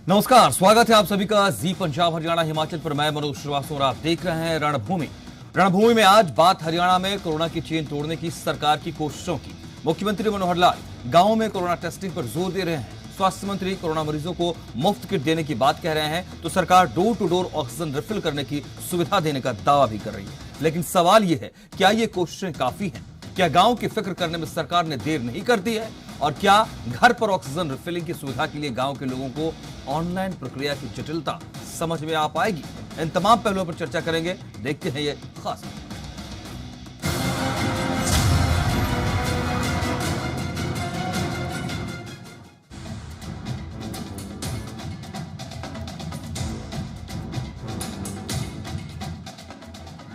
नमस्कार, स्वागत है आप सभी का जी पंजाब हरियाणा हिमाचल पर। मैं मनोज श्रीवास्तव और आप देख रहे हैं रणभूमि। रणभूमि में आज बात हरियाणा में कोरोना की चेन तोड़ने की सरकार की कोशिशों की। मुख्यमंत्री मनोहर लाल गांवों में कोरोना टेस्टिंग पर जोर दे रहे हैं। स्वास्थ्य मंत्री कोरोना मरीजों को मुफ्त किट देने की बात कह रहे हैं, तो सरकार door to door oxygen refill करने की सुविधा देने का दावा भी कर रही है। लेकिन सवाल यह है, क्या ये कोशिशें काफी हैं? क्या गांव की फिक्र करने में सरकार ने देर नहीं कर दी है? और क्या घर पर ऑक्सीजन रिफिलिंग की सुविधा के लिए गांव के लोगों को ऑनलाइन प्रक्रिया की जटिलता समझ में आ पाएगी? इन तमाम पहलुओं पर चर्चा करेंगे। देखते हैं ये खास।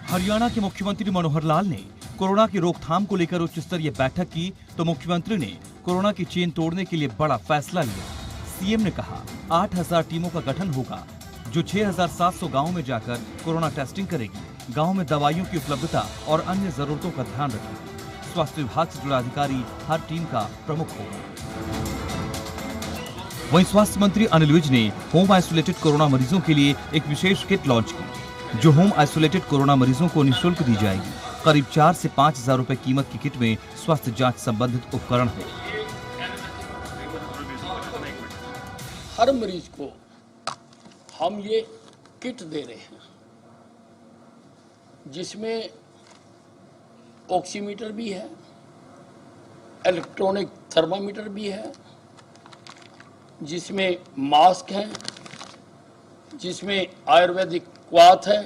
हरियाणा के मुख्यमंत्री मनोहर लाल ने कोरोना की रोकथाम को लेकर उच्च स्तरीय बैठक की, तो मुख्यमंत्री ने कोरोना की चेन तोड़ने के लिए बड़ा फैसला लिया। सीएम ने कहा 8000 टीमों का गठन होगा, जो 6700 गांवों में जाकर कोरोना टेस्टिंग करेगी। गांव में दवाइयों की उपलब्धता और अन्य जरूरतों का ध्यान रखेगी। स्वास्थ्य विभाग से जुड़ा अधिकारी हर टीम का प्रमुख होगा। वहीं स्वास्थ्य मंत्री अनिल विज ने होम आइसोलेटेड कोरोना मरीजों के लिए एक विशेष किट लॉन्च की, जो होम आइसोलेटेड कोरोना मरीजों को निःशुल्क दी जाएगी। करीब 4 से 5 हजार रुपए कीमत की किट में स्वास्थ्य जांच संबंधित उपकरण है। हर मरीज को हम ये किट दे रहे हैं, जिसमें ऑक्सीमीटर भी है, इलेक्ट्रॉनिक थर्मामीटर भी है, जिसमें मास्क है, जिसमें आयुर्वेदिक क्वाथ है,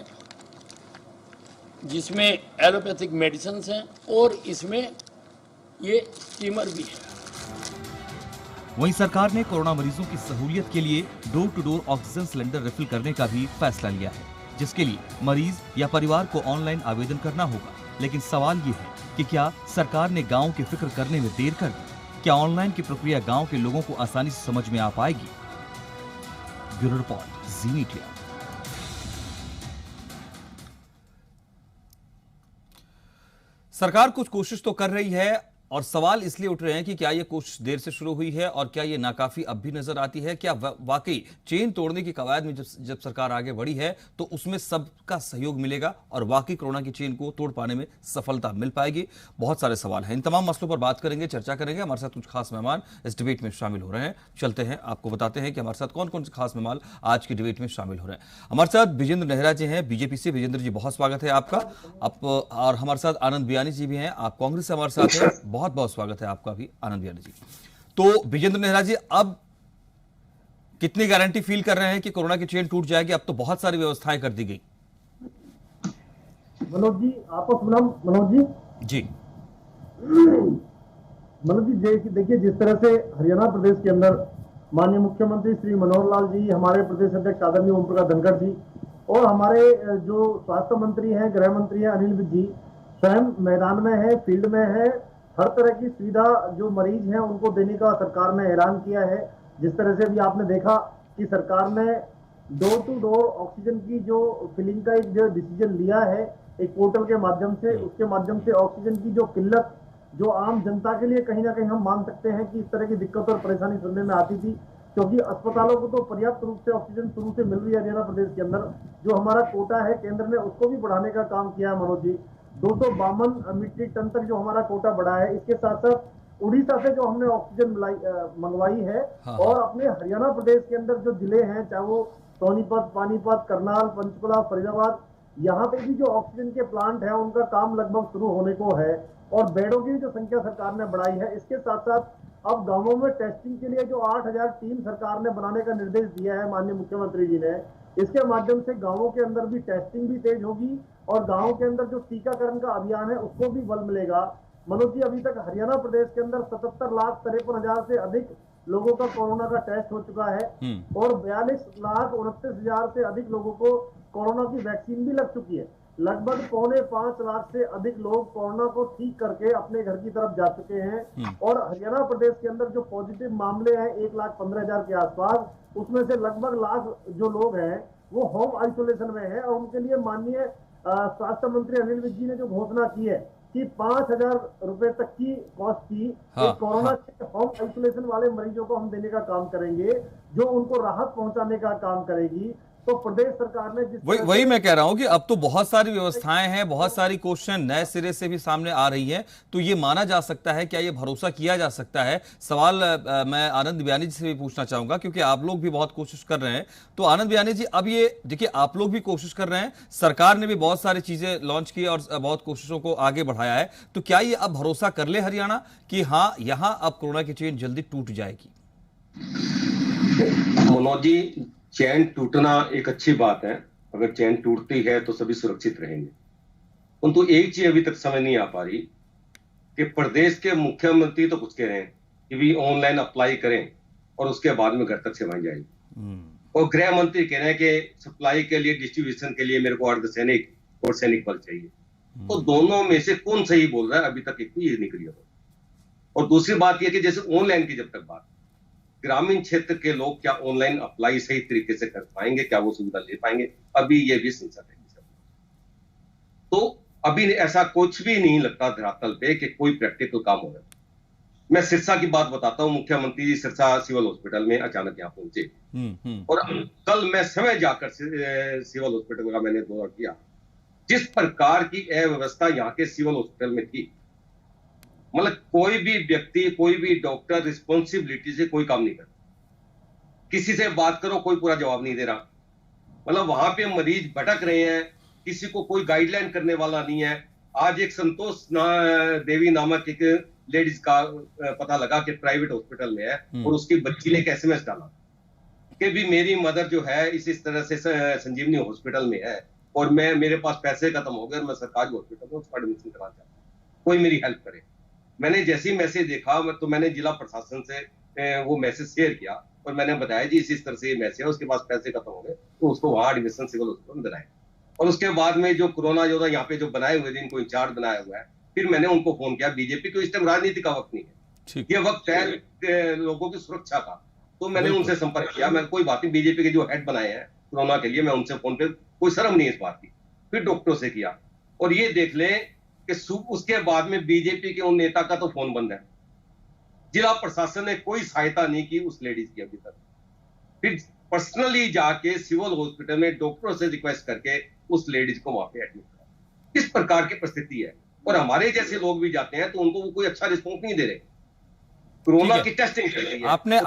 जिसमें एलोपैथिक मेडिसिन हैं और इसमें ये स्टीमर भी है। वहीं सरकार ने कोरोना मरीजों की सहूलियत के लिए door to door oxygen cylinder refill करने का भी फैसला लिया है, जिसके लिए मरीज या परिवार को ऑनलाइन आवेदन करना होगा। लेकिन सवाल ये है कि क्या सरकार ने गांव की फिक्र करने में देर कर दी? क्या ऑनलाइन की प्रक्रिया गांव के लोगों को आसानी से समझ में आ पाएगी? ब्यूरो रिपोर्ट, जी मीडिया। सरकार कुछ कोशिश तो कर रही है, और सवाल इसलिए उठ रहे हैं कि क्या यह कोशिश देर से शुरू हुई है और क्या यह नाकाफी अब भी नजर आती है? क्या वाकई चेन तोड़ने की कवायद में जब सरकार आगे बढ़ी है तो उसमें सबका सहयोग मिलेगा और वाकई कोरोना की चेन को तोड़ पाने में सफलता मिल पाएगी? बहुत सारे सवाल हैं। इन तमाम मसलों पर बात करेंगे, चर्चा करेंगे। हमारे साथ कुछ खास मेहमान इस डिबेट में शामिल हो रहे हैं। चलते हैं, आपको बताते हैं कि हमारे साथ कौन कौन से खास मेहमान आज की डिबेट में शामिल हो रहे हैं। हमारे साथ विजेंद्र नेहरा जी हैं, बीजेपी से। विजेंद्र जी, बहुत स्वागत है आपका। और हमारे साथ आनंद बियानी जी भी हैं, आप कांग्रेस से हमारे साथ हैं। बहुत बहुत स्वागत है आपका भी, आनंद बियानी जी। तो विजेंद्र नेहरा जी, अब कितनी गारंटी फील कर रहे हैं कि कोरोना की चेन टूट जाएगी? अब तो बहुत सारी व्यवस्थाएं कर दी गई। मनोज जी, आपको सुना? मनोज जी जी, मनोज जी, देखिए, जिस तरह से हरियाणा प्रदेश के अंदर माननीय मुख्यमंत्री श्री मनोहर लाल जी, हमारे प्रदेश अध्यक्ष आदरणीय ओम प्रकाश धनखड़ जी और हमारे जो स्वास्थ्य मंत्री हैं, गृह मंत्री हैं अनिल विज जी, स्वयं मैदान में है, फील्ड में है। हर तरह की सुविधा जो मरीज हैं उनको देने का सरकार ने ऐलान किया है। जिस तरह से भी आपने देखा कि सरकार ने डोर टू डोर ऑक्सीजन की जो फिलिंग का एक जो डिसीजन लिया है एक पोर्टल के माध्यम से, उसके माध्यम से ऑक्सीजन की जो किल्लत जो आम जनता के लिए कहीं ना कहीं हम मान सकते हैं कि इस तरह की दिक्कत और परेशानी सुनने में आती थी, क्योंकि अस्पतालों को तो पर्याप्त रूप से ऑक्सीजन शुरू से मिल रही है हरियाणा प्रदेश के अंदर। जो हमारा कोटा है केंद्र ने उसको भी बढ़ाने का काम किया है मनोज जी। 252 मीट्रिक टन तक जो हमारा कोटा बढ़ा है। इसके साथ साथ उड़ीसा से जो हमने ऑक्सीजन मंगवाई है, हाँ। और अपने हरियाणा प्रदेश के अंदर जो जिले हैं, चाहे वो सोनीपत, पानीपत, करनाल, पंचकुला, फरीदाबाद, यहाँ पे भी जो ऑक्सीजन के प्लांट है उनका काम लगभग शुरू होने को है, और बेडों की जो संख्या सरकार ने बढ़ाई है। इसके साथ साथ अब गांवों में टेस्टिंग के लिए जो 8000 टीम सरकार ने बनाने का निर्देश दिया है माननीय मुख्यमंत्री जी ने, इसके माध्यम से गांवों के अंदर भी टेस्टिंग भी तेज होगी और गांवों के अंदर जो टीकाकरण का अभियान है उसको भी बल मिलेगा। मनोज जी, अभी तक हरियाणा प्रदेश के अंदर 77,53,000 से अधिक लोगों का कोरोना का टेस्ट हो चुका है और 42,29,000 से अधिक लोगों को कोरोना की वैक्सीन भी लग चुकी है। लगभग 4.25 लाख से अधिक लोग कोरोना को ठीक करके अपने घर की तरफ जा चुके हैं। और हरियाणा प्रदेश के अंदर जो पॉजिटिव मामले हैं 1,15,000 के आसपास, उसमें से लगभग लाख जो लोग हैं वो होम आइसोलेशन में है। और उनके लिए माननीय स्वास्थ्य मंत्री अनिल विज जी ने जो घोषणा की है कि 5,000 रुपए तक की कॉस्ट की हाँ, एक कोरोना हाँ। के होम आइसोलेशन वाले मरीजों को हम देने का काम करेंगे, जो उनको राहत पहुंचाने का काम करेगी। तो प्रदेश सरकार ने जिस वही तरह वही से मैं कह रहा हूं कि अब तो बहुत सारी व्यवस्थाएं हैं, बहुत सारी क्वेश्चन नए सिरे से भी सामने आ रही हैं, तो ये माना जा सकता है, क्या ये भरोसा किया जा सकता है? सवाल मैं आनंद बयानी जी से भी पूछना चाहूंगा, क्योंकि आप लोग भी बहुत कोशिश कर रहे हैं। तो आनंद बयानी जी, अब ये देखिए, आप लोग भी कोशिश कर रहे हैं, सरकार ने भी बहुत सारी चीजें लॉन्च की और बहुत कोशिशों को आगे बढ़ाया है, तो क्या ये अब भरोसा कर ले हरियाणा कि हाँ, यहां अब कोरोना की चेन जल्दी टूट जाएगी? मनोज जी, चैन टूटना एक अच्छी बात है। अगर चैन टूटती है तो सभी सुरक्षित रहेंगे। परंतु एक चीज अभी तक समझ नहीं आ पा रही कि प्रदेश के मुख्यमंत्री तो कुछ कह रहे हैं कि भी ऑनलाइन अप्लाई करें और उसके बाद में घर तक सेवाएं जाएगी, और गृह मंत्री कह रहे हैं कि सप्लाई के लिए, डिस्ट्रीब्यूशन के लिए मेरे को अर्धसैनिक और सैनिक बल चाहिए। तो दोनों में से कौन सही बोल रहा है, अभी तक एक भी ये नहीं क्लियर हो। और दूसरी बात यह कि जैसे ऑनलाइन की जब तक बात, ग्रामीण क्षेत्र के लोग क्या ऑनलाइन अप्लाई सही तरीके से कर पाएंगे, क्या वो सुविधा ले पाएंगे, अभी ये भी संशय है। तो अभी ऐसा कुछ भी नहीं लगता धरातल पे कि कोई प्रैक्टिकल काम हो रहा है। मैं सिरसा की बात बताता हूं। मुख्यमंत्री जी सिरसा सिविल हॉस्पिटल में अचानक यहाँ पहुंचे, और कल मैं समय जाकर सिविल हॉस्पिटल का मैंने दौरा किया। जिस प्रकार की अव्यवस्था यहाँ के सिविल हॉस्पिटल में थी, मतलब कोई भी व्यक्ति, कोई भी डॉक्टर रिस्पॉन्सिबिलिटी से कोई काम नहीं करता। किसी से बात करो, कोई पूरा जवाब नहीं दे रहा। मतलब वहां पे मरीज भटक रहे हैं, किसी को कोई गाइडलाइन करने वाला नहीं है। आज एक संतोष देवी नामक एक लेडीज का पता लगा कि प्राइवेट हॉस्पिटल में है, और उसकी बच्ची ने एक एसएमएस डाला कि भी मेरी मदर जो है इस तरह से संजीवनी हॉस्पिटल में है, और मेरे पास पैसे खत्म हो गए और मैं सरकारी हॉस्पिटल में उसका एडमिशन कराना चाहता हूँ, कोई मेरी हेल्प करे। मैंने जैसे ही मैसेज देखा तो मैंने जिला प्रशासन से वो मैसेज शेयर किया, और मैंने बताया जी इस तरह से ये मैसेज है, उसके पास पैसे खत्म हो गए, तो उसको वहां एडमिशन सिविल हॉस्पिटल में दिलाए। और उसके बाद में जो कोरोना योद्धा यहाँ पे जो बनाए हुए थे, इनको इंचार्ज बनाया हुआ है, फिर मैंने उनको फोन किया। बीजेपी को इस टाइम राजनीति का वक्त नहीं है, ये वक्त है लोगों की सुरक्षा का। तो मैंने उनसे संपर्क किया। मैं कोई बात नहीं, बीजेपी के जो हेड बनाए हैं कोरोना के लिए, मैं उनसे फोन पे, कोई शर्म नहीं है इस बात की। फिर डॉक्टरों से किया, और ये देख ले कि उसके बाद में बीजेपी के उन नेता का तो फोन बंद है। जिला प्रशासन ने कोई सहायता नहीं की उस लेडीज की अभी तक। फिर पर्सनली जाके सिविल हॉस्पिटल में डॉक्टरों से रिक्वेस्ट करके उस लेडीज को वहां पे एडमिट करा। इस प्रकार की परिस्थिति है, और हमारे जैसे लोग भी जाते हैं तो उनको वो कोई अच्छा रिस्पॉन्स नहीं दे रहे। कोरोना की टेस्टिंग कर रही है। आपने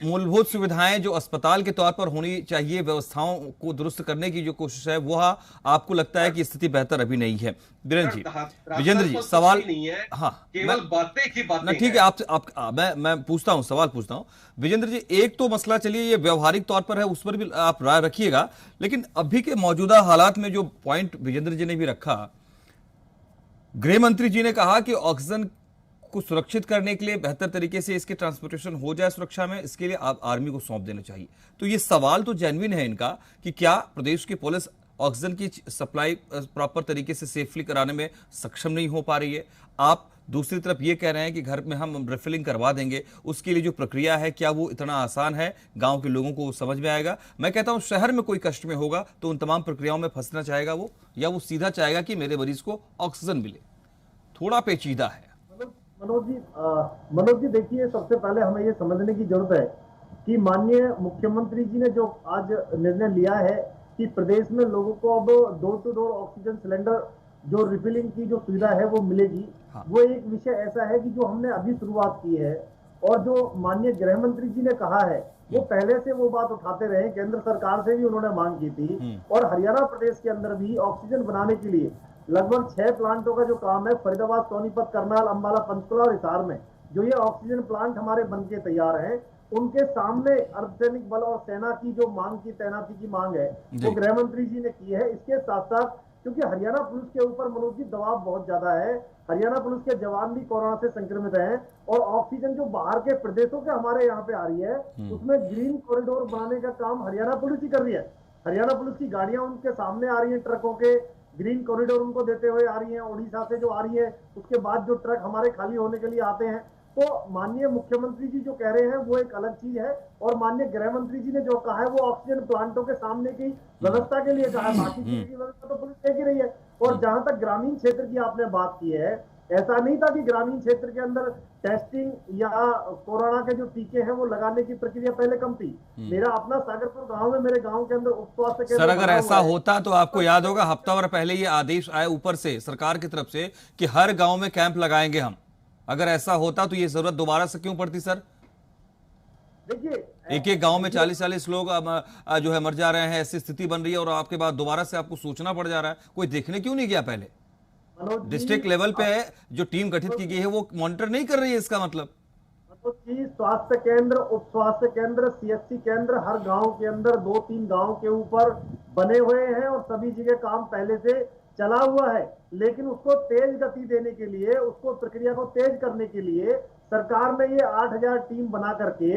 मूलभूत सुविधाएं जो अस्पताल के तौर पर होनी चाहिए, व्यवस्थाओं को दुरुस्त करने की जो कोशिश है, वो आपको लगता है कि स्थिति बेहतर अभी नहीं है? विजेंद्र जी, सवाल नहीं है, हाँ, केवल बातें की बातें। ठीक है, मैं पूछता हूं, सवाल पूछता हूं। विजेंद्र जी, एक तो मसला चलिए ये व्यवहारिक तौर पर है, उस पर भी आप राय रखिएगा, लेकिन अभी के मौजूदा हालात में जो पॉइंट विजेंद्र जी ने भी रखा, गृह मंत्री जी ने कहा कि ऑक्सीजन को सुरक्षित करने के लिए बेहतर तरीके से इसके ट्रांसपोर्टेशन हो जाए सुरक्षा में, इसके लिए आप आर्मी को सौंप देना चाहिए। तो ये सवाल तो जेन्युइन है इनका कि क्या प्रदेश की पुलिस ऑक्सीजन की सप्लाई प्रॉपर तरीके से सेफली कराने में सक्षम नहीं हो पा रही है। आप दूसरी तरफ ये कह रहे हैं कि घर में हम रिफिलिंग करवा देंगे, उसके लिए जो प्रक्रिया है क्या वो इतना आसान है? गांव के लोगों को समझ में आएगा? मैं कहता हूं शहर में कोई कष्ट में होगा तो उन तमाम प्रक्रियाओं में फंसना चाहेगा वो, या वो सीधा चाहेगा कि मेरे मरीज को ऑक्सीजन मिले? थोड़ा पेचीदा है। मनोज जी देखिए, सबसे पहले हमें ये समझने की जरूरत है कि माननीय मुख्यमंत्री जी ने जो आज निर्णय लिया है कि प्रदेश में लोगों को अब door to door oxygen cylinder जो रिफिलिंग की जो सुविधा है वो मिलेगी। हाँ। वो एक विषय ऐसा है कि जो हमने अभी शुरुआत की है, और जो माननीय गृह मंत्री जी ने कहा है वो पहले से वो बात उठाते रहे। केंद्र सरकार से भी उन्होंने मांग की थी, और हरियाणा प्रदेश के अंदर भी ऑक्सीजन बनाने के लिए लगभग 6 प्लांटों का जो काम है, फरीदाबाद, सोनीपत, करनाल, अंबाला, पंचकुला और हिसार में जो ये ऑक्सीजन प्लांट हमारे बनके तैयार हैं, उनके सामने अर्धसैनिक बल और सेना की जो मांग की, तैनाती की मांग है, वो गृह मंत्री जी ने की है। इसके साथ साथ क्योंकि हरियाणा पुलिस के ऊपर मनोज जी दबाव बहुत ज्यादा है, हरियाणा पुलिस के जवान भी कोरोना से संक्रमित हैं, और ऑक्सीजन जो बाहर के प्रदेशों के हमारे यहाँ पे आ रही है, उसमें ग्रीन कॉरिडोर बनाने का काम हरियाणा पुलिस ही कर रही है। हरियाणा पुलिस की गाड़ियां उनके सामने आ रही है, ट्रकों के ग्रीन कॉरिडोर उनको देते हुए आ रही है। ओडिशा से जो आ रही है, उसके बाद जो ट्रक हमारे खाली होने के लिए आते हैं। तो माननीय मुख्यमंत्री जी जो कह रहे हैं वो एक अलग चीज है, और माननीय गृह मंत्री जी ने जो कहा है वो ऑक्सीजन प्लांटों के सामने की व्यवस्था के लिए कहा है। बाकी चीज की व्यवस्था तो पुलिस देख ही रही है। और जहां तक ग्रामीण क्षेत्र की आपने बात की है, ऐसा नहीं था कि ग्रामीण क्षेत्र के अंदर टेस्टिंग या कोरोना के जो टीके हैं वो लगाने की प्रक्रिया पहले कम थी। मेरा अपना सागरपुर गांव में, मेरे गांव के अंदर उप स्वास्थ्य सर केंद्र अगर बना ऐसा हुआ है। होता तो आपको याद होगा हफ्ता भर पहले ये आदेश आया ऊपर से सरकार की तरफ से कि हर गांव में कैंप लगाएंगे हम। अगर ऐसा होता तो ये जरूरत दोबारा से क्यों पड़ती सर? देखिए, एक एक गांव में 40-40 लोग जो है मर जा रहे हैं, ऐसी स्थिति बन रही है और आपके बाद दोबारा से आपको सोचना पड़ जा रहा है। कोई देखने क्यों नहीं गया पहले? मनोज जी, डिस्ट्रिक्ट लेवल पे जो टीम गठित की गई है वो मॉनिटर नहीं कर रही है, इसका मतलब मनोज जी, स्वास्थ्य केंद्र, उप स्वास्थ्य केंद्र, सीएचसी केंद्र हर गांव के अंदर 2-3 गांव के ऊपर बने हुए हैं और सभी जगह काम पहले से चला हुआ है। लेकिन उसको तेज गति देने के लिए, उसको प्रक्रिया को तेज करने के लिए सरकार ने ये 8,000 टीम बना करके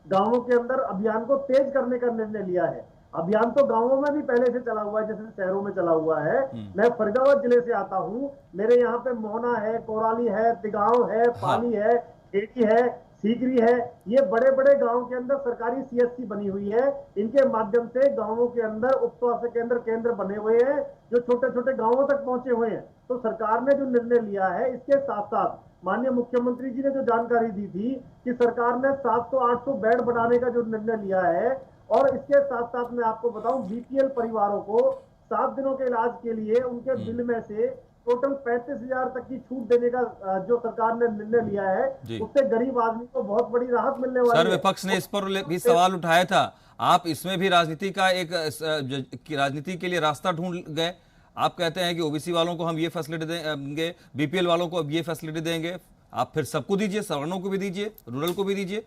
गांवों के अंदर अभियान को तेज करने का निर्णय लिया है। अभियान तो गांवों में भी पहले से चला हुआ है, जैसे शहरों में चला हुआ है। मैं फरीदाबाद जिले से आता हूं, मेरे यहाँ पे मोहना है, कोराली है, तिगांव है, पाली है, खेड़ी है, सीकरी है। ये बड़े बड़े गांव के अंदर सरकारी सीएचसी बनी हुई है। इनके माध्यम से गांवों के अंदर उप स्वास्थ्य केंद्र बने हुए हैं जो छोटे छोटे गांवों तक पहुंचे हुए हैं। तो सरकार ने जो निर्णय लिया है, इसके साथ साथ माननीय मुख्यमंत्री जी ने जो जानकारी दी थी कि सरकार ने 700-800 बेड बढ़ाने का जो निर्णय लिया है, और इसके साथ साथ मैं आपको बताऊं, बीपीएल परिवारों को 7 दिनों के इलाज के लिए उनके बिल में से टोटल 35,000 तक की छूट देने का जो सरकार ने निर्णय लिया है, उससे गरीब आदमी को बहुत बड़ी राहत मिलने वाली है। सर विपक्ष ने इस पर भी सवाल उठाया था, आप इसमें भी राजनीति का एक राजनीति के लिए रास्ता ढूंढ गए। आप कहते हैं कि ओबीसी वालों को हम ये फैसिलिटी देंगे, बीपीएल वालों को अब ये फैसिलिटी देंगे, आप फिर सबको दीजिए, सवर्णों को भी दीजिए, रूरल को भी दीजिए।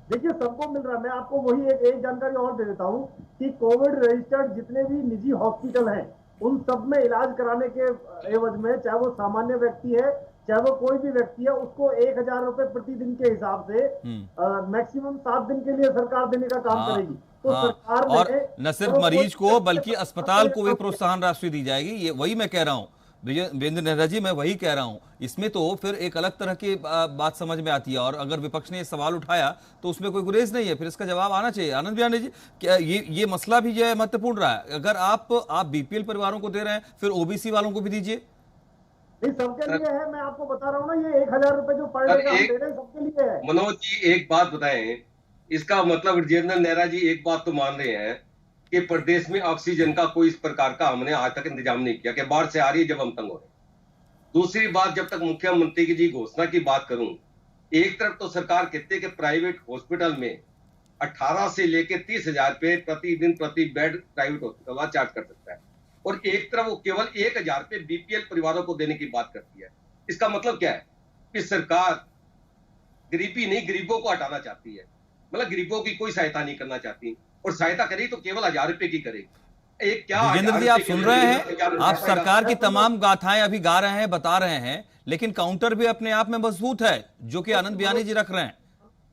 देखिए, सबको मिल रहा है। मैं आपको वही एक जानकारी और दे देता हूं कि कोविड रजिस्टर्ड जितने भी निजी हॉस्पिटल हैं, उन सब में इलाज कराने के एवज में, चाहे वो सामान्य व्यक्ति है चाहे वो कोई भी व्यक्ति है, उसको 1,000 रुपए प्रतिदिन के हिसाब से मैक्सिमम 7 दिन के लिए सरकार देने का काम करेगी। तो सरकार और न सिर्फ मरीज को बल्कि अस्पताल को भी प्रोत्साहन राशि दी जाएगी। ये वही मैं कह रहा हूँ वीरेंद्र नेहरा जी, मैं वही कह रहा हूं। इसमें तो फिर एक अलग तरह की बात समझ में आती है, और अगर विपक्ष ने ये सवाल उठाया तो उसमें कोई गुरेज नहीं है, फिर इसका जवाब आना चाहिए। आनंद बियानी जी, क्या ये मसला भी जो है महत्वपूर्ण रहा है? अगर आप बीपीएल परिवारों को दे रहे हैं, फिर ओबीसी वालों को भी दीजिए। नहीं, सबके लिए है। मैं आपको बता रहा हूँ ना, ये 1,000 रुपए जो पर डे का हम दे रहे हैं सबके लिए है। मनोज जी एक बात बताएं, इसका मतलब वीरेंद्र नेहरा जी एक बात तो मान रहे हैं कि प्रदेश में ऑक्सीजन का कोई इस प्रकार का हमने आज तक इंतजाम नहीं किया कि बाढ़ से आ रही है जब हम तंग हो रहे हैं। दूसरी बात, जब तक मुख्यमंत्री की जी घोषणा की बात करूं, एक तरफ तो सरकार कहती है कि प्राइवेट हॉस्पिटल में 18 से लेकर 30,000 रुपए प्रतिदिन प्रति बेड प्राइवेट हॉस्पिटल वाला चार्ज कर सकता है, और एक तरफ वो केवल 1,000 रुपए बीपीएल परिवारों को देने की बात करती है। इसका मतलब क्या है कि सरकार गरीबी नहीं, गरीबों को हटाना चाहती है। मतलब गरीबों की कोई सहायता नहीं करना चाहती, और सहायता करेगी तो केवल 1,000 रुपए की करेगी। एक क्या विजेंद्र जी, आप सुन रहे हैं, आप सरकार की तमाम गाथाएं अभी गा रहे हैं, बता रहे हैं, लेकिन काउंटर भी अपने आप में मजबूत है जो कि आनंद बियानी जी रख रहे हैं।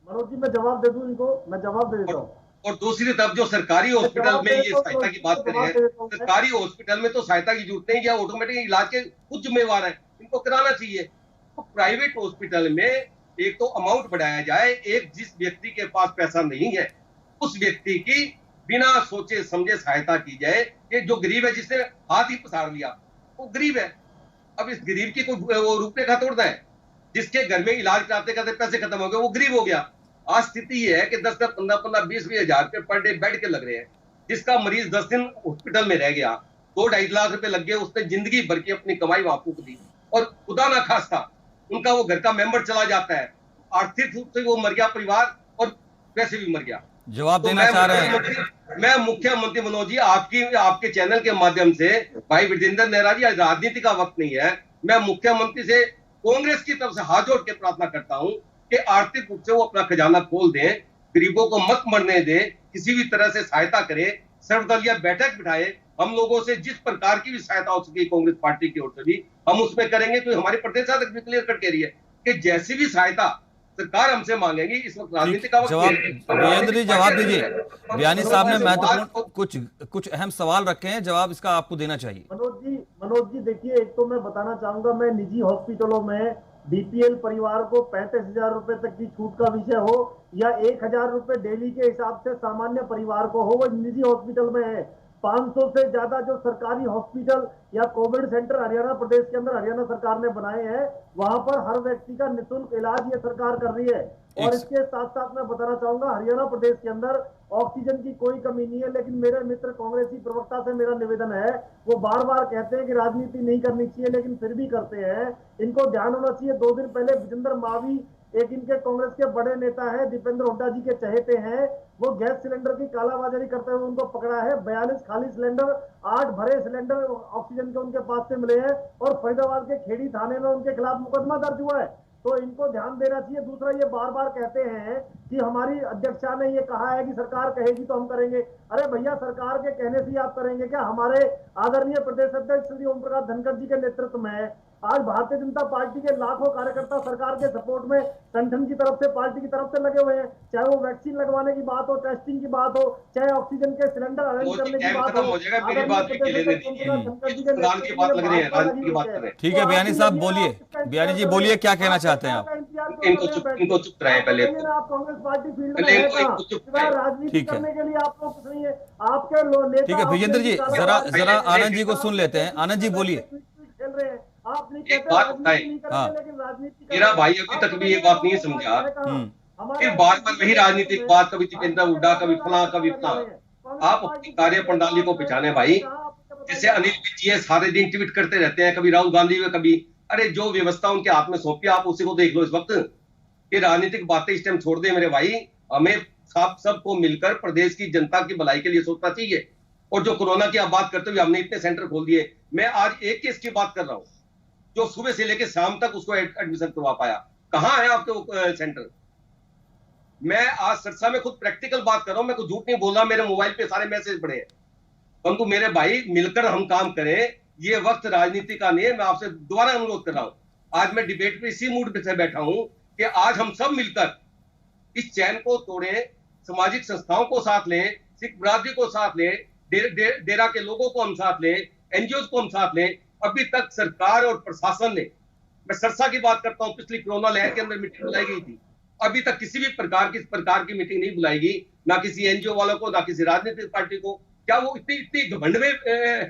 मनोज जी, मैं जवाब दे दूं इनको, मैं जवाब दे देता हूँ। और दूसरी तरफ जो सरकारी हॉस्पिटल में ये सहायता की बात करें, सरकारी हॉस्पिटल में तो सहायता की जरूरत नहीं, या ऑटोमेटिक इलाज के खुद जिम्मेवार है, इनको कराना चाहिए। तो प्राइवेट हॉस्पिटल में एक तो अमाउंट बढ़ाया जाए, एक जिस व्यक्ति के पास पैसा नहीं है उस व्यक्ति की बिना सोचे समझे सहायता की जाए। कि जो गरीब है, जिसने हाथ ही पसार लिया, वो गरीब है। अब इस गरीब की कोई वो रूपरेखा तोड़ना है? जिसके घर में इलाज कराते करते पैसे खत्म हो गए, वो गरीब हो गया। आज स्थिति ये है कि 10-10, 15-15, 20-20 हजार रुपए पर डे बेड के लग रहे हैं। जिसका मरीज 10 दिन हॉस्पिटल में रह गया, 2-2.5 लाख रुपए लग गए, उसने जिंदगी भर की अपनी कमाई वहां फूक दी, और खुदा ना खास्ता उनका वो घर का मेंबर चला जाता है, आर्थिक रूप से वो मर गया परिवार, और वैसे भी मर गया। जवाब देना चाह रहे हैं? मैं मुख्यमंत्री मनोज जी, आपके चैनल के माध्यम से, भाई वीरेंद्र नेहरा जी, राजनीति का वक्त नहीं है, मैं मुख्यमंत्री से कांग्रेस की तरफ से हाथ जोड़ के प्रार्थना करता हूं कि आर्थिक रूप से वो अपना खजाना खोल दें, गरीबों को मत मरने दें, किसी भी तरह से सहायता करें, सर्वदलीय बैठक बिठाए। हम लोगों से जिस प्रकार की भी सहायता हो सके कांग्रेस पार्टी की ओर से भी हम उसमें करेंगे। तो हमारी प्रदेश अध्यक्ष भी क्लियर कट कह रही है कि जैसी भी सहायता सरकार हमसे मांगेगी, इस वक्त राजनीति का वक्त जवाब वीरेंद्र जी जवाब दीजिए। बियानी साहब ने महत्वपूर्ण कुछ अहम सवाल रखे हैं, जवाब इसका आपको देना चाहिए। मनोज जी देखिए, एक तो मैं बताना चाहूंगा, मैं निजी हॉस्पिटलों में बीपीएल परिवार को 35,000 रुपए तक की छूट का विषय हो, या 1,000 रुपए डेली के हिसाब से सामान्य परिवार को हो, वो निजी हॉस्पिटल में है। 500 से ज्यादा जो सरकारी हॉस्पिटल या कोविड सेंटर हरियाणा प्रदेश के अंदर हरियाणा सरकार ने बनाए हैं, वहां पर हर व्यक्ति का निःशुल्क इलाज ये सरकार कर रही है। और इसके साथ साथ मैं बताना चाहूंगा, हरियाणा प्रदेश के अंदर ऑक्सीजन की कोई कमी नहीं है। लेकिन मेरे मित्र कांग्रेसी प्रवक्ता से मेरा निवेदन है, वो बार बार कहते हैं कि राजनीति नहीं करनी चाहिए, लेकिन फिर भी करते हैं। इनको ध्यान होना चाहिए, 2 दिन पहले विजेंद्र मावी, एक इनके कांग्रेस के बड़े नेता है, दीपेंद्र हुड्डा जी के चहेते हैं, वो गैस सिलेंडर की कालाबाजारी करते हुए उनको पकड़ा है। 42 खाली सिलेंडर, 8 भरे सिलेंडर ऑक्सीजन के उनके पास से मिले हैं और फरीदाबाद के खेड़ी थाने में उनके खिलाफ मुकदमा दर्ज हुआ है। तो इनको ध्यान देना चाहिए। दूसरा, ये बार बार कहते हैं कि हमारी अध्यक्षा ने ये कहा है कि सरकार कहेगी तो हम करेंगे। अरे भैया, सरकार के कहने से ही आप करेंगे क्या? हमारे आदरणीय प्रदेश अध्यक्ष श्री ओम प्रकाश धनखड़ जी के नेतृत्व में आज भारतीय जनता पार्टी के लाखों कार्यकर्ता सरकार के सपोर्ट में संगठन की तरफ से, पार्टी की तरफ से लगे हुए हैं। चाहे वो वैक्सीन लगवाने की बात हो, टेस्टिंग की बात हो, चाहे ऑक्सीजन के सिलेंडर अरेंज करने की बात हो। ठीक है बियानी साहब, बोलिए। बियानी जी बोलिए, क्या कहना चाहते हैं आप? इनको चुप रहे पहले। आप कांग्रेस पार्टी फील्ड में राजनीति करने के लिए आप लोग कुछ नहीं है। आपके लोग, ठीक है विजेंद्र जी, जरा आनंद जी को सुन लेते हैं। आनंद जी बोलिए। खेल रहे हैं आप, नहीं एक बात बताएं, लेकिन राजनीति मेरा भाई अभी तक भी ये बात नहीं समझा, फिर बार बार वही राजनीतिक बात, कभी दीपेंद्र हुड्डा, कभी फला, कभी फला। आप अपनी कार्य प्रणाली को पहचाने भाई। जैसे अनिल विज जी सारे दिन ट्वीट करते रहते हैं, कभी राहुल गांधी में, कभी, अरे जो व्यवस्था उनके हाथ में सौंपी आप उसी को देख लो इस वक्त। ये राजनीतिक बातें इस टाइम छोड़ दे मेरे भाई। हमें सबको मिलकर प्रदेश की जनता की भलाई के लिए सोचना चाहिए। और जो कोरोना की आप बात करते हुए हमने इतने सेंटर खोल दिए, मैं आज एक केस की बात कर रहा हूं जो सुबह से लेकर शाम तक उसको एडमिशन करवा पाया। कहां है आपके वो सेंटर? मैं आज सरसा में खुद प्रैक्टिकल बात कर रहा हूं, मैं कुछ झूठ नहीं बोल रहा, मेरे मोबाइल पे सारे मैसेज पड़े हैं। परंतु मेरे भाई, मिलकर हम काम करें, ये वक्त राजनीति का नहीं है। मैं आपसे दोबारा अनुरोध कर रहा हूं, आज मैं डिबेट पे इसी मूड पे बैठा हूं कि आज हम सब मिलकर इस चैन को तोड़ें, सामाजिक संस्थाओं को साथ लें, सिख बिरादरी को साथ लें, डेरा के लोगों को हम साथ लें, एनजीओ को हम साथ लें। अभी तक सरकार और प्रशासन ने, मैं सरसा की बात करता हूं, पिछली कोरोना लहर के अंदर मीटिंग बुलाई गई थी, अभी तक किसी भी प्रकार की मीटिंग नहीं बुलाएगी, ना किसी एनजीओ वालों को, ना किसी राजनीतिक पार्टी को। क्या वो इतनी घमंड में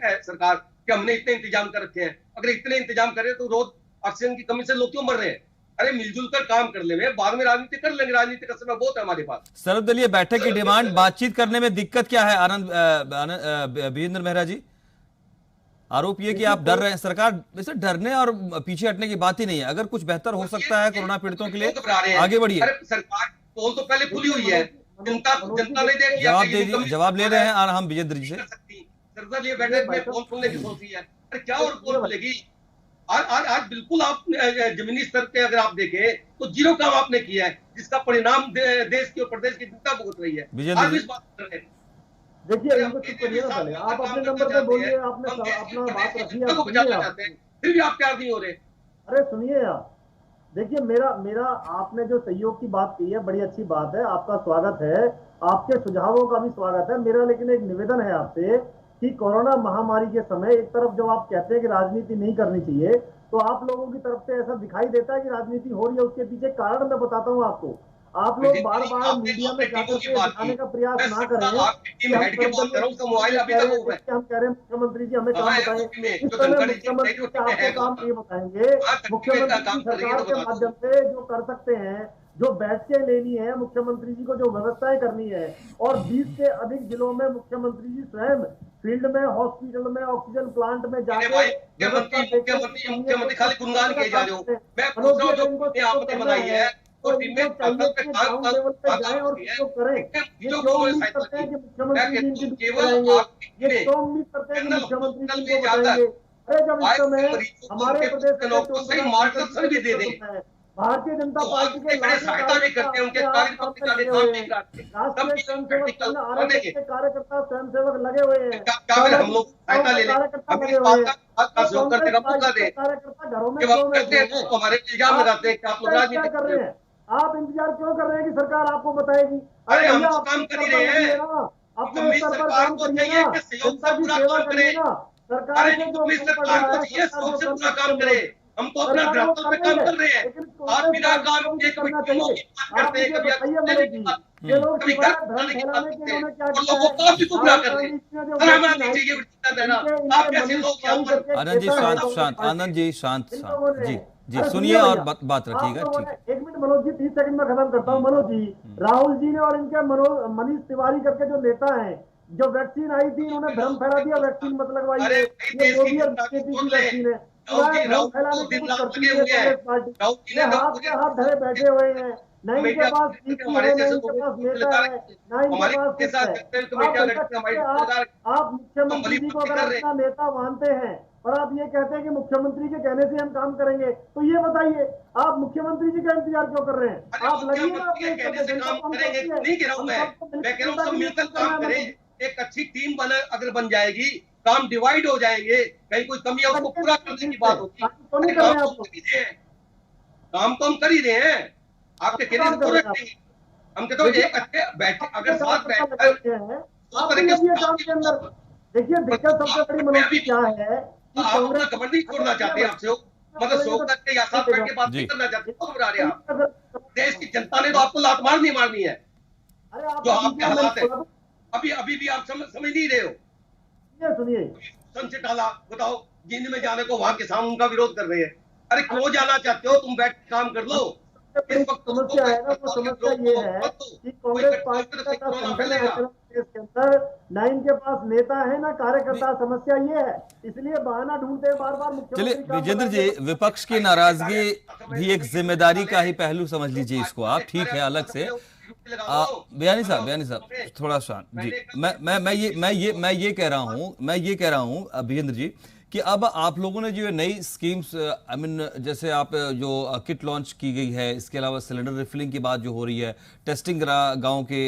है सरकार कि हमने इतने इंतजाम कर रखे हैं? अगर इतने इंतजाम करें तो रोज ऑक्सीजन की कमी से लोग क्यों मर रहे हैं? अरे मिलजुल कर काम कर ले, बाद में राजनीति कर लेंगे, राजनीति का समय बहुत है हमारे पास। सर्वदलीय बैठक की डिमांड, बातचीत करने में दिक्कत क्या है? आनंद वीरेंद्र मेहरा जी, आरोप ये कि आप डर रहे हैं। सरकार वैसे डरने और पीछे हटने की बात ही नहीं है। अगर कुछ बेहतर हो सकता है कोरोना पीड़ितों के लिए, आगे बढ़िए। सरकार पोल तो पहले खुली हुई है, जनता ने देख लिया। जवाब दे दीजिए, जवाब ले रहे हैं हम विजेंद्र जी से। सर्वदलीय बैठक में पोल खुलने की सोच रही है, अरे क्या और पोल खुलेगी? आज बिल्कुल आप जमीनी स्तर पे अगर आप देखें तो जीरो काम आपने किया है, जिसका परिणाम देश की और प्रदेश की जनता भुगत रही है। आप इस बात कर रहे हैं। देखिए, इनको चुप करिए ना पहले, आप अपने नंबर पे बोलिए, आपने अपना बात रखिए, फिर भी आप तैयार नहीं हो रहे। अरे सुनिए आप, देखिए मेरा आपने जो सहयोग की बात की है बड़ी अच्छी बात है, आपका स्वागत है, आपके सुझावों का भी स्वागत है मेरा। लेकिन एक निवेदन है आपसे कि कोरोना महामारी के समय एक तरफ जब आप कहते हैं कि राजनीति नहीं करनी चाहिए, तो आप लोगों की तरफ से ऐसा दिखाई देता है कि राजनीति हो रही है। उसके पीछे कारण मैं बताता हूँ आपको। आप लोग बार बार मीडिया में जाकर के दिखाने का प्रयास ना करें। हम कह रहे हैं मुख्यमंत्री जी हमें काम बताएं, इस समय मुख्यमंत्री आपको काम नहीं बताएंगे। मुख्यमंत्री सरकार के माध्यम से जो कर सकते हैं, जो बैठकें लेनी है, मुख्यमंत्री जी को जो व्यवस्थाएं करनी है, और 20 से अधिक जिलों में मुख्यमंत्री जी स्वयं फील्ड में, हॉस्पिटल में, ऑक्सीजन प्लांट में जाके मुख्यमंत्री खाली गुणगान किए जा रहे हो। मैं पूछ रहा हूं जो आपने बनाई है तो टीमें तंत्र पे काम जाए और उसको करें। ये क्यों उम्मीद करते हैं कि मुख्यमंत्री जी इनकी केवल ये क्यों उम्मीद करते हैं कि मुख्यमंत्री जी को बताएंगे? अरे जब इस समय हमारे प्रदेश के लोग को सही मार्गदर्शन भी दे दें, भारतीय जनता पार्टी के सहायता भी करते हैं, उनके कार्यकर्ता स्वयंसेवक लगे हुए हैं। हम लोग सहायता ले लें, हमारे इल्जाम लगाते हैं कि आप लोग राजनीति कर रहे हैं। आप इंतजार क्यों कर रहे हैं कि सरकार आपको बताएगी? अरे हम तो काम कर ही रहे हैं, अपने स्तर पर काम करिए ना, जनता की सेवा करिए ना। सरकार सरकार को चाहिए सबसे पूरा काम करे, हम तो अपना सरकार वो ग्राहकों पे कर रही काम है, कर रहे हैं। लेकिन आप कांग्रेस बिना पार्टी काम को के भी कभी करना टीमों चाहिए। की बात आप करते हैं, मुझे कभी बताइए लेने मनोज की जी, बात, ये लोग कभी सिवाय घर भ्रम बनाने की बात फैलाने के करते हैं इन्होंने क्या और किया लोगों है? को भी गुमराह राहुल कर रहे गांधी हैं। जी ने जो सर हमारा वैक्सीन नहीं आई चाहिए थी, वृत्ति देना। इनके आप कैसे मनीष लोग यहाँ तिवारी पर करके आनंद जी नेता है शांत कांग्रेस शांत, पार्टी आनंद के, जी शांत इन शांत, लोगों ने, जी अरे सुनिए सुनिए और भैया, बात आप रखिएगा, लोगों ठीक ने, है। एक मिनट मनोज जी, 30 सेकंड में खत्म करता हूँ मनोज जी। राहुल जी ने और इनके मनीष तिवारी करके जो नेता हैं, जो वैक्सीन आई थी इन्होंने भ्रम फैला दिया, वैक्सीन मत लगवाइए, अरे भाई ये देश की मोदी और जनता को बीजेपी सुन की ले। वैक्सीन है। राहुल सिवाय जी, भ्रम राहुल फैलाने को के दिन कुछ रात करती लगे नहीं है हुए हैं। कांग्रेस पार्टी। राहुल जी ये ने तो हाथ पूरे पे हाथ धरे बैठे हुए हैं, न इनके कमेटियां पास करके नीति हमारे है, न जैसे इनके लोगों पास को नेता लगा है, रखे हैं। न इनके हमारे पास के कुछ साथ है। करते हुए आप कमेटियां भैया करके हमारी कहते, लगा रखे हैं। आप तो मुख्यमंत्री भली जी को बात अगर कर रहे अपना हैं। नेता मानते हैं और आप ये कहते हैं कि मुख्यमंत्री के कहने से हम काम करेंगे, तो ये बताइए आप मुख्यमंत्री जी का इंतजार क्यों कर रहे हैं? अरे आप लगिए ना मुख्यमंत्री अपने के इस कहने पे, से जनता काम काम करेंगे करती है, नहीं कह रहा हूं हम सबको मैं कह रहा हूं जनता सब के लिए मिलकर काम काम करना है। करें। एक अच्छी टीम बना अगर बन जाएगी, काम डिवाइड हो जाएंगे, कहीं कोई कमी है उसको पूरा करने की बात होगी। तो नहीं अरे कर काम रहे हैं तो आप लोग, कर ही रहे हैं, काम तो हम कर ही रहे हैं। आपके आप कहने से काम कर थोड़ा रहे हैं। हटेंगे। हम कहते हो देखिए एक अच्छे बैठे आप अगर मुझे साथ कार्यकर्ता बैठ लगाए कर हुए हैं, तो आप करेंगे लगिए काम काम की के अंदर। बात। देखिए दिक्कत सबसे बड़ी मैं मनोज अभी जी क्या है तो कि आप अपना कांग्रेस, कमेंट नहीं छोड़ना चाहते आपसे मतलब सो करके या साथ बैठ के बात नहीं जी करना चाहते तो घबरा रहे आप। देश की अरे जनता ने तो आपको लात मारनी मारनी है। जो आपने आपके बीजेपी, मैंने हालात है बोला तो, अभी भी आप समझ नहीं रहे हो। सुनिए सन से टाला बताओ जींद में जाने को वहां किसान उनका विरोध कर रहे हैं। अरे क्यों जाना चाहते हो तुम बैठ के काम कर लो। सबसे इस बड़ी वक्त समस्या है ना, वो समस्या ये है कि कांग्रेस पार्टी का ना संगठन है आंदोलन प्रदेश के अंदर, ना इनके पास नेता है ना कार्यकर्ता। समस्या ये है, इसलिए बहाना ढूंढते हैं बार बार चलिए मुख्यमंत्री काम विजेंद्र जी, बनाने के। विपक्ष की नाराजगी भी एक जिम्मेदारी का ही पहलू समझ लीजिए इसको आप, ठीक है, अलग से। बयानी साहब थोड़ा शांत जी। मैं ये कह रहा हूँ विजेंद्र जी कि अब आप लोगों ने जो नई स्कीम्स जैसे आप जो किट लॉन्च की गई है, इसके अलावा सिलेंडर रिफिलिंग की बात जो हो रही है, टेस्टिंग गांव के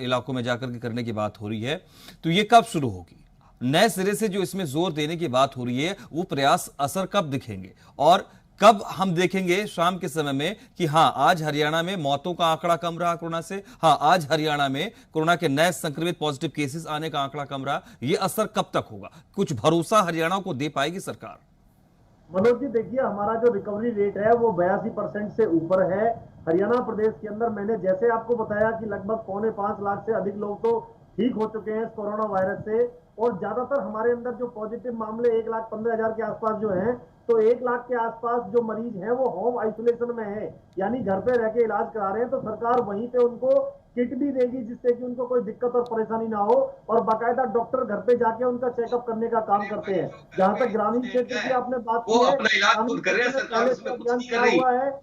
इलाकों में जाकर के करने की बात हो रही है, तो ये कब शुरू होगी? नए सिरे से जो इसमें जोर देने की बात हो रही है, वो प्रयास असर कब दिखेंगे और कब हम देखेंगे शाम के समय में कि हाँ आज हरियाणा में मौतों का आंकड़ा कम रहा कोरोना से, हाँ आज हरियाणा में कोरोना के नए संक्रमित पॉजिटिव केसेस आने का आंकड़ा कम रहा, ये असर कब तक होगा? कुछ भरोसा हरियाणा को दे पाएगी सरकार? मनोज जी देखिए, हमारा जो रिकवरी रेट है वो 82% से ऊपर है हरियाणा प्रदेश के अंदर। मैंने जैसे आपको बताया कि लगभग 4.25 लाख से अधिक लोग तो ठीक हो चुके हैं इस कोरोना वायरस से, और ज्यादातर हमारे अंदर जो पॉजिटिव मामले 1,15,000 के आसपास जो हैं, तो 1 लाख के आसपास जो मरीज हैं वो होम आइसोलेशन में है, यानी घर पे रह के इलाज करा रहे हैं। तो सरकार वहीं पे उनको किट भी देगी जिससे कि उनको कोई दिक्कत और परेशानी ना हो, और बाकायदा डॉक्टर घर पे जाके उनका चेकअप करने का काम करते हैं। जहां तक ग्रामीण क्षेत्र की आपने बात की वो है, अपना इलाज खुद कर रहे हैं, सरकार उसमें कुछ नहीं कर रही।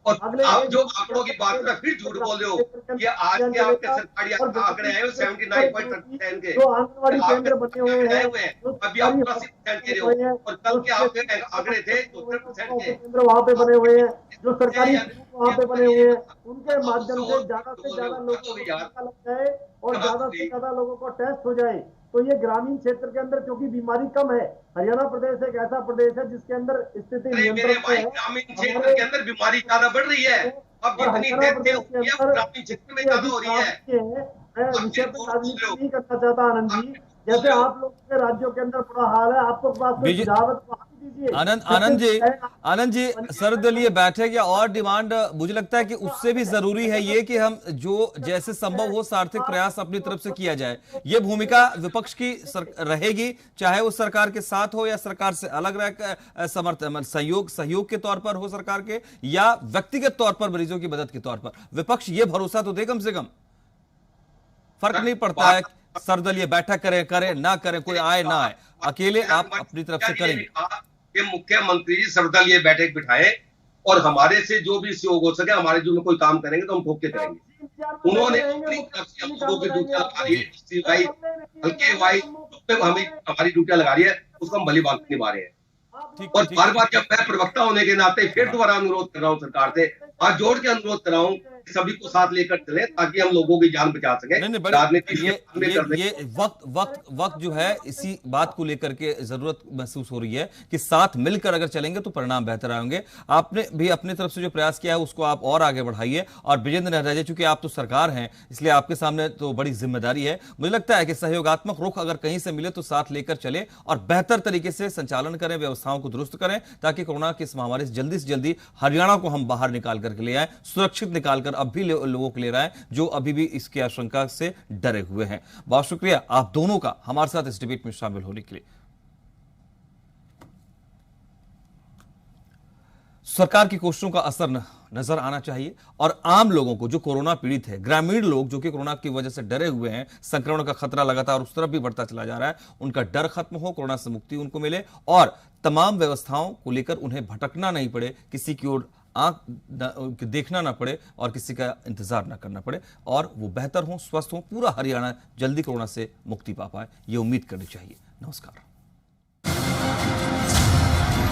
और अगले आप जो आंकड़ों की बात कर फिर झूठ बोल रहे हो कि आज के आपके सरकारी आंकड़े हैं 79.7 के, जो आंगनबाड़ी केंद्र बने हुए हैं, अभी आप 80% कह रहे हो और कल के आपके आंकड़े थे 62% के। केंद्र वहां पे बने हुए हैं, जो सरकारी वहां पे बने हुए हैं, उनके माध्यम से ज्यादा लोगों को टीका लग जाए और ज्यादा से ज्यादा लोगों को टेस्ट हो जाए, तो ये ग्रामीण क्षेत्र के अंदर क्योंकि बीमारी कम है, हरियाणा प्रदेश एक ऐसा प्रदेश है जिसके अंदर स्थिति नियंत्रण में है। ग्रामीण क्षेत्र के अंदर बीमारी ज्यादा बढ़ रही है। अब जितनी डेथ ग्रामीण क्षेत्र में ज्यादा हो रही है। मैं विषय पर राजनीति नहीं करना चाहता आनंद जी, जैसे आप लोग के राज्यों के अंदर बुरा हाल है, आपको पास कोई सुझाव है तो दीजिए। आनंद जी सर्वदलीय बैठक या और डिमांड, मुझे लगता है कि उससे भी जरूरी है ये कि हम जो जैसे संभव हो सार्थक प्रयास अपनी तरफ से किया जाए। ये भूमिका विपक्ष की रहेगी, चाहे वो सरकार के साथ हो या सरकार से अलग रह समर्थन सहयोग के तौर पर हो सरकार के, या व्यक्तिगत तौर पर मरीजों की मदद के तौर पर। विपक्ष ये भरोसा तो दे कम से कम, फर्क नहीं पड़ता है सर्वदलीय बैठक करें ना करें, कोई आए ना आए, अकेले आप अपनी तरफ से करेंगे। कि मुख्यमंत्री जी सर्वदलीय बैठक बिठाए और हमारे से जो भी सहयोग हो सके, हमारे जो में कोई काम करेंगे तो हम ठोक के करेंगे। उन्होंने अपनी तरफ से लोगों की ड्यूटियां लगा दी है, हल्के वाई हमें हमारी ड्यूटियां लगा रही है, उसको हम भली बात निभा रहे हैं। और बार बार जब मैं प्रवक्ता होने के नाते फिर दोबारा अनुरोध कर रहा हूँ सरकार से, हाथ जोड़ के अनुरोध कर रहा हूँ सभी को साथ लेकर चले ताकि हम लोगों की जान बचा सके। नहीं नहीं राजनीति ये वक्त जो है इसी बात को लेकर के जरूरत महसूस हो रही है कि साथ मिलकर अगर चलेंगे तो परिणाम बेहतर आएंगे। आपने भी अपनी तरफ से जो प्रयास किया है उसको आप और आगे बढ़ाइए। और विजेंद्र नहराजा, चूंकि आप तो सरकार हैं इसलिए आपके सामने तो बड़ी जिम्मेदारी है। मुझे लगता है कि सहयोगात्मक रुख अगर कहीं से मिले तो साथ लेकर चले और बेहतर तरीके से संचालन करें, व्यवस्थाओं को दुरुस्त करें, ताकि कोरोना की इस महामारी से जल्दी हरियाणा को हम बाहर निकाल करके ले आए, सुरक्षित निकाल कर अब भी लोगों को ले रहा है जो अभी भी इसकी आशंका से डरे हुए हैं। बहुत शुक्रिया आप दोनों का हमारे साथ इस डिबेट में शामिल होने के लिए। सरकार की कोशिशों का असर नजर आना चाहिए और आम लोगों को जो कोरोना पीड़ित है, ग्रामीण लोग जो कि कोरोना की वजह से डरे हुए हैं, संक्रमण का खतरा लगातार उस तरफ भी बढ़ता चला जा रहा है, उनका डर खत्म हो, कोरोना से मुक्ति उनको मिले और तमाम व्यवस्थाओं को लेकर उन्हें भटकना नहीं पड़े, किसी की ओर आंख देखना ना पड़े और किसी का इंतजार ना करना पड़े और वो बेहतर हो, स्वस्थ हो, पूरा हरियाणा जल्दी कोरोना से मुक्ति पा पाए, ये उम्मीद करनी चाहिए। नमस्कार।